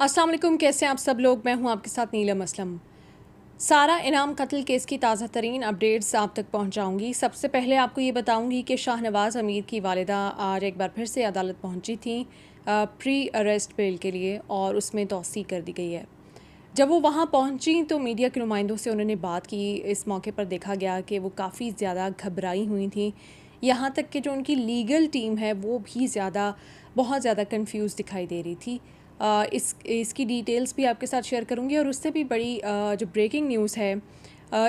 अस्सलाम वालेकुम, कैसे हैं आप सब लोग। मैं हूं आपके साथ नीलम असलम। सारा इनाम कत्ल केस की ताज़ा तरीन अपडेट्स आप तक पहुंचाऊंगी। सबसे पहले आपको ये बताऊंगी कि शाहनवाज़ अमीर की वालिदा आज एक बार फिर से अदालत पहुंची थी प्री अरेस्ट बेल के लिए, और उसमें तौसीक़ कर दी गई है। जब वो वहाँ पहुंची तो मीडिया के नुमाइंदों से उन्होंने बात की। इस मौके पर देखा गया कि वो काफ़ी ज़्यादा घबराई हुई थी। यहाँ तक कि जो उनकी लीगल टीम है वो भी बहुत ज़्यादा कंफ्यूज दिखाई दे रही थी। इसकी डिटेल्स भी आपके साथ शेयर करूँगी, और उससे भी बड़ी जो ब्रेकिंग न्यूज़ है,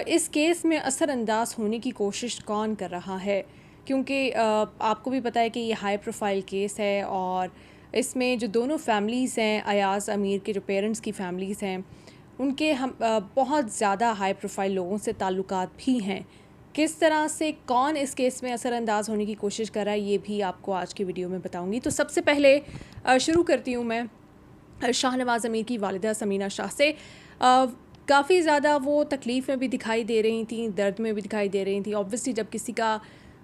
इस केस में असरअंदाज होने की कोशिश कौन कर रहा है, क्योंकि आपको भी पता है कि ये हाई प्रोफाइल केस है, और इसमें जो दोनों फैमिलीज़ हैं, अयाज़ अमीर के जो पेरेंट्स की फैमिलीज़ हैं, उनके हम बहुत ज़्यादा हाई प्रोफाइल लोगों से ताल्लुकात भी हैं। किस तरह से कौन इस केस में असरअंदाज होने की कोशिश कर रहा है, ये भी आपको आज की वीडियो में बताऊंगी। तो सबसे पहले शुरू करती हूँ मैं शाहनवाज़ अमीर की वालिदा समीना शाह से। काफ़ी ज़्यादा वो तकलीफ़ में भी दिखाई दे रही थी, दर्द में भी दिखाई दे रही थी। ऑब्वियसली जब किसी का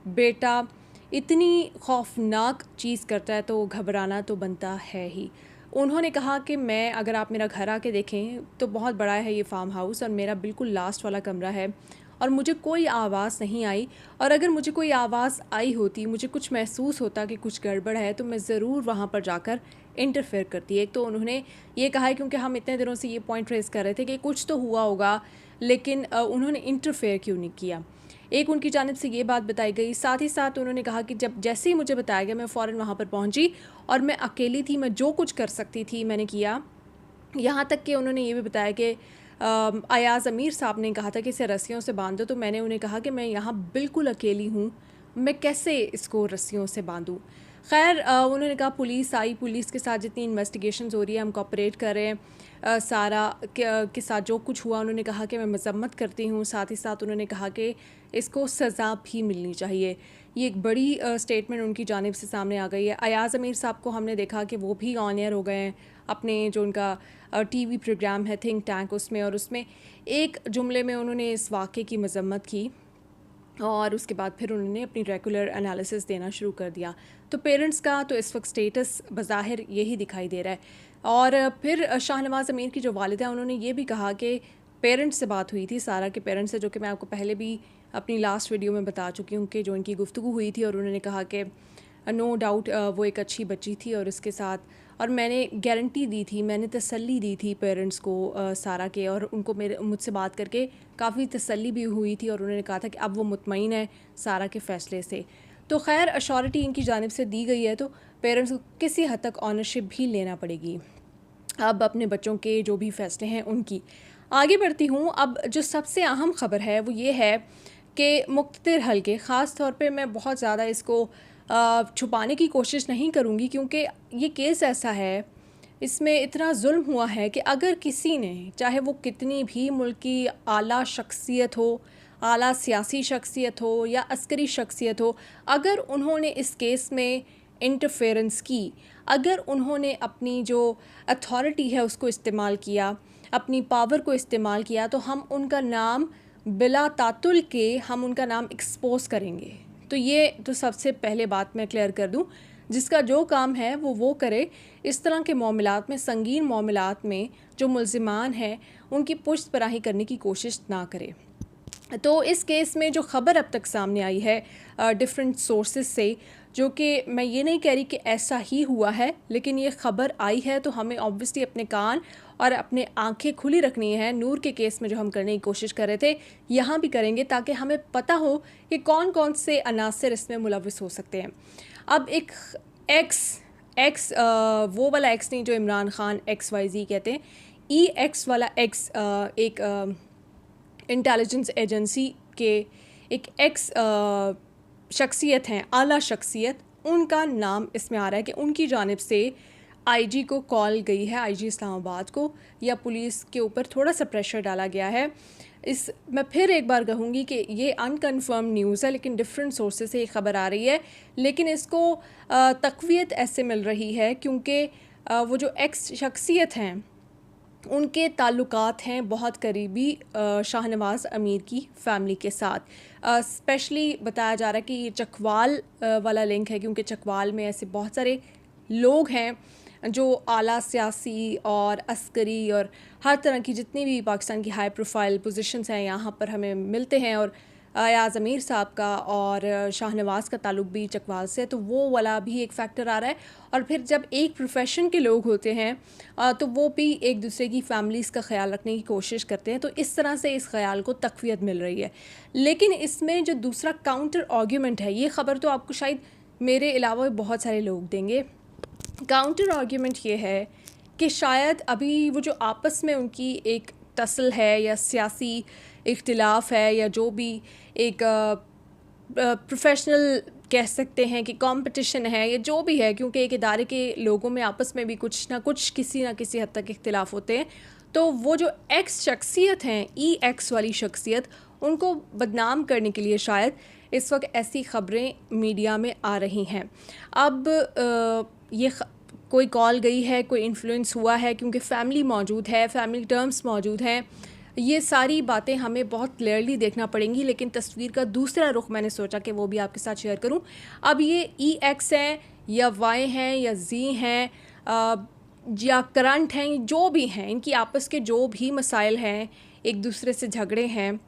बेटा इतनी खौफनाक चीज़ करता है तो घबराना तो बनता है ही। उन्होंने कहा कि मैं, अगर आप मेरा घर आके देखें तो बहुत बड़ा है ये फार्म हाउस, और मेरा बिल्कुल लास्ट वाला कमरा है, और मुझे कोई आवाज़ नहीं आई। और अगर मुझे कोई आवाज़ आई होती, मुझे कुछ महसूस होता कि कुछ गड़बड़ है, तो मैं ज़रूर वहाँ पर जाकर इंटरफेयर करती है। एक तो उन्होंने ये कहा है, क्योंकि हम इतने दिनों से ये पॉइंट रेज़ कर रहे थे कि कुछ तो हुआ होगा, लेकिन उन्होंने इंटरफेयर क्यों नहीं किया। एक उनकी जानिब से ये बात बताई गई। साथ ही साथ उन्होंने कहा कि जब जैसे ही मुझे बताया गया, मैं फ़ौरन वहाँ पर पहुँची, और मैं अकेली थी, मैं जो कुछ कर सकती थी मैंने किया। यहाँ तक कि उन्होंने ये भी बताया कि अयाज़ अमीर साहब ने कहा था कि इसे रस्सियों से बांध दो, तो मैंने उन्हें कहा कि मैं यहाँ बिल्कुल अकेली हूँ, मैं कैसे इसको रस्सियों से बांधूँ। खैर उन्होंने कहा पुलिस आई, पुलिस के साथ जितनी इन्वेस्टिगेशंस हो रही है हम कोऑपरेट कर रहे हैं। सारा के साथ जो कुछ हुआ, उन्होंने कहा कि मैं मज़म्मत करती हूँ। साथ ही साथ उन्होंने कहा कि इसको सज़ा भी मिलनी चाहिए। ये एक बड़ी स्टेटमेंट उनकी जानिब से सामने आ गई है। अयाज़ अमीर साहब को हमने देखा कि वो भी ऑन एयर हो गए हैं अपने जो उनका टीवी प्रोग्राम है थिंक टैंक, उसमें, और उसमें एक जुमले में उन्होंने इस वाक़े की मज़म्मत की, और उसके बाद फिर उन्होंने अपनी रेगुलर एनालिसिस देना शुरू कर दिया। तो पेरेंट्स का तो इस वक्त स्टेटस बज़ाहिर यही दिखाई दे रहा है। और फिर शाहनवाज़ अमीर की जो वालिदा है, उन्होंने ये भी कहा कि पेरेंट्स से बात हुई थी, सारा के पेरेंट्स से, जो कि मैं आपको पहले भी अपनी लास्ट वीडियो में बता चुकी हूँ कि जो इनकी गुफ्तगू हुई थी, और उन्होंने कहा कि नो डाउट वो एक अच्छी बच्ची थी, और इसके साथ, और मैंने गारंटी दी थी, मैंने तसल्ली दी थी पेरेंट्स को सारा के, और उनको मुझसे बात करके काफ़ी तसल्ली भी हुई थी, और उन्होंने कहा था कि अब वो मुतमईन है सारा के फ़ैसले से। तो खैर अश्योरिटी इनकी जानिब से दी गई है, तो पेरेंट्स को किसी हद तक ऑनरशिप भी लेना पड़ेगी अब अपने बच्चों के जो भी फ़ैसले हैं उनकी। आगे बढ़ती हूँ। अब जो सबसे अहम ख़बर है वो ये है कि मुख्तलिफ हलके, ख़ास तौर पे मैं बहुत ज़्यादा इसको छुपाने की कोशिश नहीं करूँगी, क्योंकि ये केस ऐसा है, इसमें इतना जुल्म हुआ है कि अगर किसी ने, चाहे वो कितनी भी मुल्क की आला शख्सियत हो, आला सियासी शख्सियत हो या अस्करी शख्सियत हो, अगर उन्होंने इस केस में इंटरफेरेंस की, अगर उन्होंने अपनी जो अथॉरिटी है उसको इस्तेमाल किया, अपनी पावर को इस्तेमाल किया, तो हम उनका नाम बिला तातुल के हम उनका नाम एक्सपोज करेंगे। तो ये तो सबसे पहले बात मैं क्लियर कर दूं, जिसका जो काम है वो करे। इस तरह के मामलात में, संगीन मामलात में जो मुल्ज़िमान हैं उनकी पुश्त पराही करने की कोशिश ना करे। तो इस केस में जो ख़बर अब तक सामने आई है डिफरेंट सोर्सेज से, जो कि मैं ये नहीं कह रही कि ऐसा ही हुआ है, लेकिन ये ख़बर आई है, तो हमें ऑब्वियसली अपने कान और अपने आंखें खुली रखनी है। नूर के केस में जो हम करने की कोशिश कर रहे थे, यहाँ भी करेंगे, ताकि हमें पता हो कि कौन कौन से अनासर इसमें मुलविस हो सकते हैं। अब एक एक्स वो वाला एक्स नहीं जो इमरान खान XYZ कहते हैं, EX वाला एक्स एक इंटेलिजेंस एजेंसी के एक शख्सियत हैं, आला शख्सियत, उनका नाम इसमें आ रहा है कि उनकी जानिब से IG को कॉल गई है, IG इस्लामाबाद को, या पुलिस के ऊपर थोड़ा सा प्रेशर डाला गया है। मैं फिर एक बार कहूँगी कि ये अनकन्फर्म न्यूज़ है, लेकिन डिफरेंट सोर्सेज से ये ख़बर आ रही है, लेकिन इसको तक़वियत ऐसे मिल रही है क्योंकि वो जो एक्स शख्सियत हैं उनके ताल्लुकात हैं बहुत करीबी शाहनवाज़ अमीर की फ़ैमिली के साथ। स्पेशली बताया जा रहा है कि ये चकवाल वाला लिंक है, क्योंकि चकवाल में ऐसे बहुत सारे लोग हैं जो आला सियासी और अस्करी और हर तरह की जितनी भी पाकिस्तान की हाई प्रोफाइल पोजीशंस हैं यहाँ पर हमें मिलते हैं, और अयाज़ अमीर साहब का और शाहनवाज़ का ताल्लुक भी चकवाल से, तो वो वाला भी एक फ़ैक्टर आ रहा है। और फिर जब एक प्रोफेशन के लोग होते हैं तो वो भी एक दूसरे की फैमिलीज़ का ख्याल रखने की कोशिश करते हैं, तो इस तरह से इस ख्याल को तक़वियत मिल रही है। लेकिन इसमें जो दूसरा काउंटर आर्ग्यूमेंट है, ये ख़बर तो आपको शायद मेरे अलावा बहुत सारे लोग देंगे। काउंटर आर्ग्यूमेंट ये है कि शायद अभी वो जो आपस में उनकी एक तसल है या सियासी इख्तिलाफ है या जो भी एक प्रोफेशनल कह सकते हैं कि कंपटीशन है या जो भी है, क्योंकि एक इदारे के लोगों में आपस में भी कुछ ना कुछ किसी ना किसी हद तक इख्तिलाफ होते हैं, तो वो जो एक्स शख्सियत हैं, एक्स वाली शख्सियत, उनको बदनाम करने के लिए शायद इस वक्त ऐसी ख़बरें मीडिया में आ रही हैं। अब ये कोई कॉल गई है, कोई इन्फ्लुएंस हुआ है क्योंकि फ़ैमिली मौजूद है, फ़ैमिली टर्म्स मौजूद हैं, ये सारी बातें हमें बहुत क्लियरली देखना पड़ेंगी। लेकिन तस्वीर का दूसरा रुख मैंने सोचा कि वो भी आपके साथ शेयर करूं। अब ये एक्स हैं या वाई हैं या जी हैं या करंट हैं, जो भी हैं, इनकी आपस के जो भी मसाइल हैं, एक दूसरे से झगड़े हैं,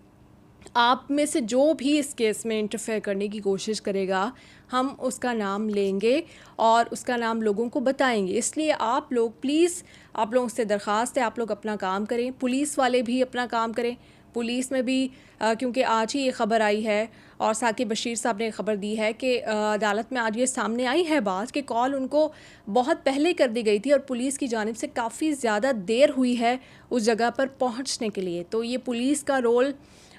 आप में से जो भी इस केस में इंटरफेयर करने की कोशिश करेगा, हम उसका नाम लेंगे और उसका नाम लोगों को बताएंगे। इसलिए आप लोग प्लीज़, आप लोगों से दरख्वास्त है, आप लोग अपना काम करें, पुलिस वाले भी अपना काम करें। पुलिस में भी क्योंकि आज ही ये ख़बर आई है और साकिब बशीर साहब ने ख़बर दी है कि अदालत में आज ये सामने आई है बात कि कॉल उनको बहुत पहले कर दी गई थी और पुलिस की जानिब से काफ़ी ज़्यादा देर हुई है उस जगह पर पहुंचने के लिए। तो ये पुलिस का रोल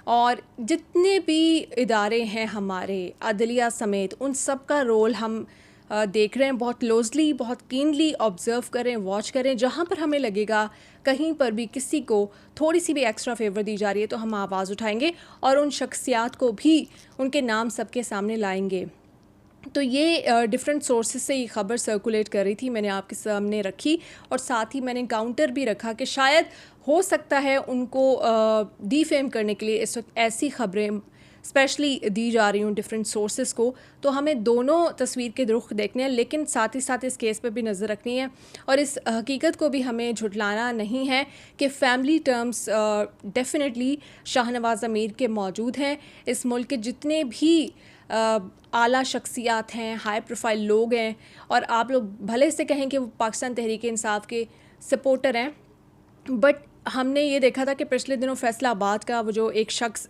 और जितने भी इदारे हैं हमारे अदलिया समेत, उन सब का रोल हम देख रहे हैं, बहुत क्लोजली, बहुत कीनली ऑब्ज़र्व करें, वॉच करें। जहाँ पर हमें लगेगा कहीं पर भी किसी को थोड़ी सी भी एक्स्ट्रा फेवर दी जा रही है तो हम आवाज़ उठाएंगे और उन शख्सियात को भी उनके नाम सबके सामने लाएंगे। तो ये डिफरेंट सोर्सेज से ये ख़बर सर्कुलेट कर रही थी, मैंने आपके सामने रखी और साथ ही मैंने काउंटर भी रखा कि शायद हो सकता है उनको डिफेम करने के लिए इस वक्त ऐसी ख़बरें स्पेशली दी जा रही हूँ डिफरेंट सोर्सेज को। तो हमें दोनों तस्वीर के रुख देखने हैं, लेकिन साथ ही साथ इस केस पे भी नज़र रखनी है और इस हकीकत को भी हमें झुटलाना नहीं है कि फ़ैमिली टर्म्स डेफिनेटली शाहनवाज़ अमीर के मौजूद हैं। इस मुल्क के जितने भी आला शख्सियात हैं, हाई प्रोफाइल लोग हैं, और आप लोग भले से कहें कि वो पाकिस्तान तहरीक इंसाफ के सपोर्टर हैं, बट हमने ये देखा था कि पिछले दिनों फैसलाबाद का वो जो एक शख्स,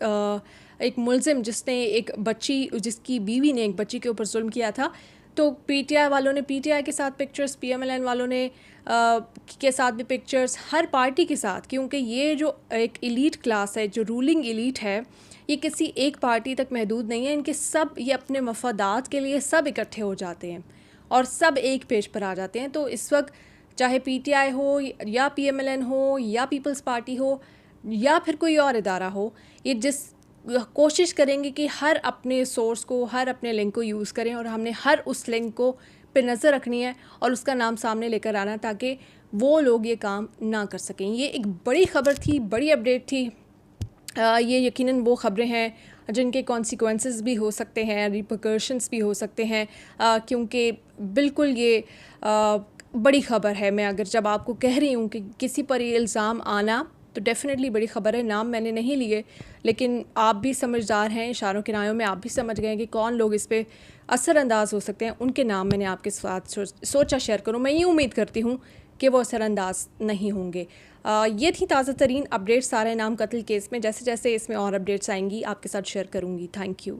एक मुलजिम जिसने एक बच्ची, जिसकी बीवी ने एक बच्ची के ऊपर जुल्म किया था, तो पीटीआई वालों ने पीटीआई के साथ पिक्चर्स, पीएमएलएन वालों ने के साथ भी पिक्चर्स, हर पार्टी के साथ, क्योंकि ये जो एक एलीट क्लास है, जो रूलिंग एलीट है, ये किसी एक पार्टी तक महदूद नहीं है। इनके सब, ये अपने मफादात के लिए सब इकट्ठे हो जाते हैं और सब एक पेज पर आ जाते हैं। तो इस वक्त चाहे पीटीआई हो या पीएमएलएन हो या पीपल्स पार्टी हो या फिर कोई और इदारा हो, ये जिस कोशिश करेंगे कि हर अपने सोर्स को, हर अपने लिंक को यूज़ करें और हमने हर उस लिंक को पे नज़र रखनी है और उसका नाम सामने लेकर आना ताकि वो लोग ये काम ना कर सकें। ये एक बड़ी ख़बर थी, बड़ी अपडेट थी। ये यकीनन वो ख़बरें हैं जिनके कॉन्सिक्वेंसेस भी हो सकते हैं, रिपरकशंस भी हो सकते हैं, क्योंकि बिल्कुल ये बड़ी ख़बर है। मैं अगर जब आपको कह रही हूँ कि किसी पर ये इल्ज़ाम आना, तो डेफ़िनेटली बड़ी ख़बर है। नाम मैंने नहीं लिए, लेकिन आप भी समझदार हैं, इशारों किनारों में आप भी समझ गए कि कौन लोग इस पे असरअंदाज़ हो सकते हैं। उनके नाम मैंने आपके साथ सोचा शेयर करूँ। मैं ये उम्मीद करती हूँ कि वो असरअंदाज नहीं होंगे। ये थी ताज़ा तरीन अपडेट्स सारा इनाम कत्ल केस में। जैसे जैसे इसमें और अपडेट्स आएंगी आपके साथ शेयर करूँगी। Thank you.